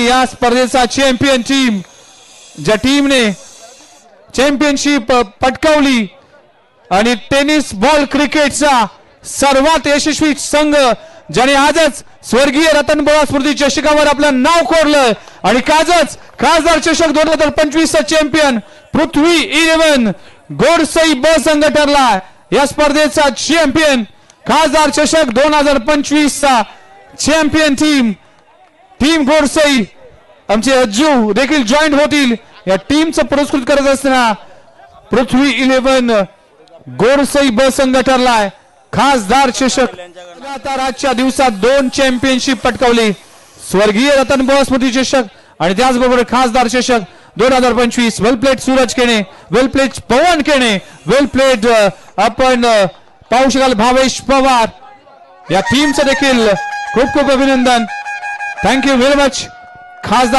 या स्पर्धेचा champion team, ज्या टीमने चॅम्पियनशिप पटकावली आणि टेनिस बॉल क्रिकेटचा सर्वात यशस्वी संघ ज्याने आजच स्वर्गीय रतनबुवा स्मृती चषकावर आपलं नाव कोरलं आणि काजच खासदार चषक 2025 चा चॅम्पियन पृथ्वी 11 गोडसई ब संघ ठरला। या स्पर्धेचा चॅम्पियन खासदार चषक 2025 चा चॅम्पियन टीम गोडसई आमचे अज्जू देखील जॉईंट होतील। या टीमचं पुरस्कृत करत असताना पृथ्वी 11 गोडसई ब संघ ठरलाय खासदार चषक। लगातार आजच्या दिवसात 2 चॅम्पियनशिप पटकावली, स्वर्गीय रतनबुवा स्मृती चषक आणि त्याचबरोबर खासदार चषक 2025। वेल प्लेड सूरज केणे, वेल प्लेड पवन केणे, वेल प्लेड आपण पाहू शकाल भावेश पवार। या टीमचं देखील खूप खूप अभिनंदन। थँक्यू व्हेरी मच खासदार